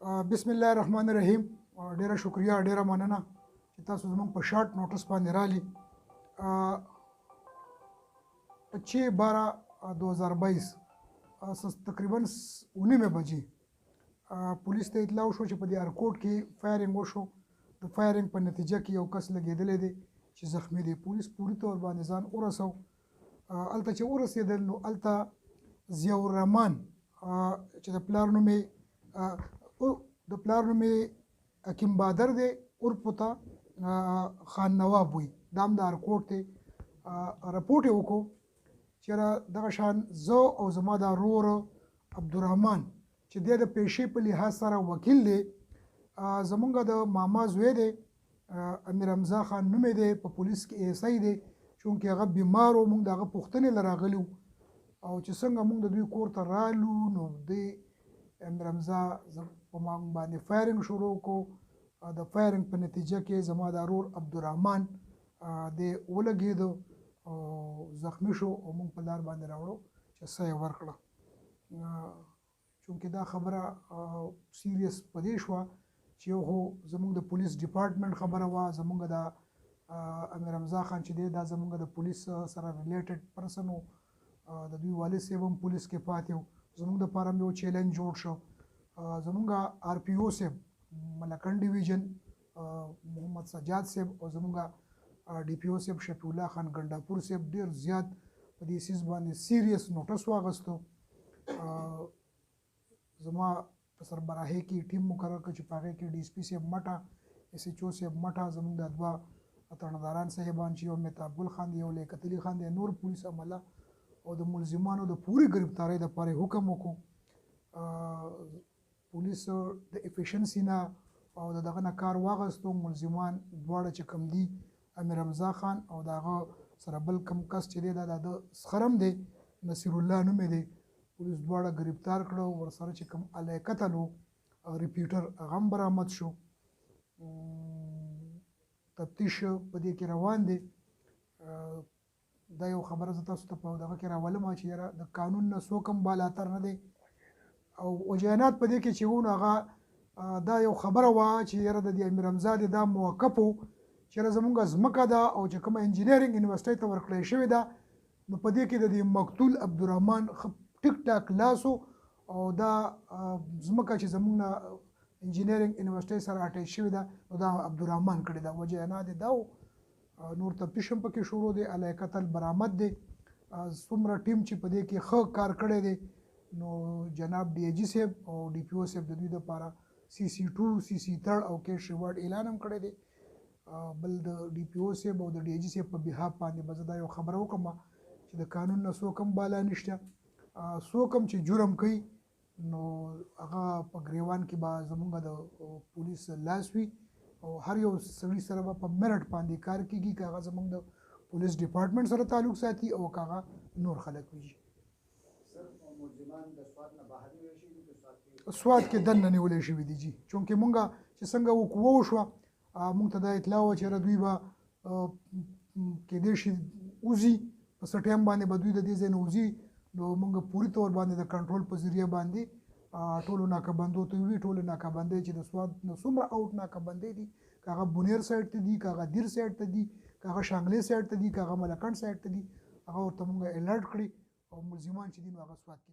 بسم الله الرحمن الرحیم. ډیره شکریا، ډیره مننه چې تاسو زموږ په شارټ نوټس باندې رالي. 6/12/2022 تقریبا 9 بجې پولیس ته اطلاع وشو چې په دې ارکوټ کې فایرینګ وشو. د فایرینګ په نتیجه کې یو کس لګېدلی دی چې زخمی دی. پولیس پوری طور باندې ځان ورسو. هلته چې ورسېدل نو هلته ضیاء الرحمن چې د پلار نوم یې حکیم بادر دی، ورپو ته خان نواب وي. دا هم د ارکوټ دی. رپورټ یې وکړو چې دغه شان زه او زما دا ورور عبدالرحمن چې دی د پیشې په لحاظ سره وکیل دی، زمونږ د ماما زوی دی، امیر حمزه خان نوم یې دی، په پولیس کې ایسای دی. چونکې هغه بیمار و، موږ د هغه پوښتنې له راغلي وو او چې څنګه موږ د دوی کور ته رالو نو دوی امیر حمزه په ما باندې فایرینګ شروع کړو. د فایرینګ په نتیجه کې زما د ورور عبدالرحمن دی ولګېده او زخمی شو او موږ په لار باندې راوړو چې سا یې ورکړه. چونکې دا خبره سیریس په دې شوه چې یو خو زموږ د پولیس ډپارټمنټ خبره وه، زموږ د امیر حمزه خان چې دی دا زموږ د پولیس سره ریلیټډ پرسن و، د دوی والد صاحب هم پولیس کې پاتې و. زموږ دپاره هم یو چیلنج جوړ شو. زموږ آر پی او صاحب ملکن ډیویژن محمد سجاد صاحب او زموږ ډي پی او صاحب شفیع الله خان ګنډاپور صاحب ډېر زیات په دې سیز باندې سیریس نوټس واغستو. زما په سربراهۍ کې ټیم مقرر کړ چې په هغې کې ډي اس پي صاحب مټه، ایس ایچ او صاحب مټه، زموږ د دوه ترڼداران صاحبان چې یو مهتاب ګل خان دی، یو لیاقت علي خان دی، نور پولیس عمله او د ملزمانو د پورې ګرفتارۍ دپاره حکم وکړو. پولیس د افیشنسي نه او د دغه نه کار واغستو. ملزمان دواړه چې کم دي، امیر حمزه خان او د هغه سره بل کم کس چې دی دا د سخرم دی، نصیر الله نوم یې دی، پولیس دواړه ګرفتار کړه. ورسره چې کوم الی قتل و ریپیټر هغه هم برآمد شو. تفتیش په دې کې روان دی. دا یو خبره زه تاسو ته په دغه کې راولم چې یاره د قانون نه څوک هم بالاتر نه دی او وجیانات په دې کې چې وو نو هغه دا یو خبره وه چې یاره د دې امیر حمزه دی دا موقف و چې یاره زمونږ ځمکه ده او چې کومه انجینرینګ یونیورسټۍ ته ورکړی شوې ده نو په دې کې د دې مقتول عبدالرحمن ټیک ټاک لاس او دا ځمکه چې زمونږ نه انجینرینګ یونیورسټۍ سره اټیچ شوې ده نو دا عبدالرحمن کړې ده. وجیانات یې دا و. نور تفتیش هم پکې شروع دی، الی قتل برآمد دی. څومره ټیم چې په دې کې ښه کار کړی دی نو جناب ډي آی جي صاحب او ډي پي او صاحب د دوی دپاره CC2 CC3 او کیش ریوارډ اعلان هم کړی دی. بل د ډي پي او صاحب او د ډي آی جي صاحب په بحاف باندې به زه دا یو خبره وکړم چې د قانون نه څوک هم بالا نشته. څوک هم چې جرم کوي نو هغه په ګریوان کې به زمونږ د پولیس لاس وي او هر یو سړي سره به په میرټ باندې کار کېږي، که هغه زمونږ د پولیس ډپارټمنټ سره تعلق ساتي او که هغه نور خلک وي. سوات کې دننه نیولی شوي دي جي، چونکې مونږ چې څنګه وقوه وشوه مونږ ته دا اطلاع وه چې دوی به کېدای شي وځي په څه ټایم باندې به دوی د دې ځای نه وځي نو مونږ پوري طور باندې د کنټرول په ذریعه باندې ټولو ناکهبندو ته وي. ټولو ناکهبندۍ چې د سوات نه څومره اوټ ناکهبندۍ دي، که هغه بونیر سایډ ته دي، که هغه دیر سایډ ته دي، که هغه شانګلې سایډ ته دي، که هغه ملکند سایډ ته دي، هغه ورته مونږ الرټ کړي او ملزمان چې دي نو هغه سوات کې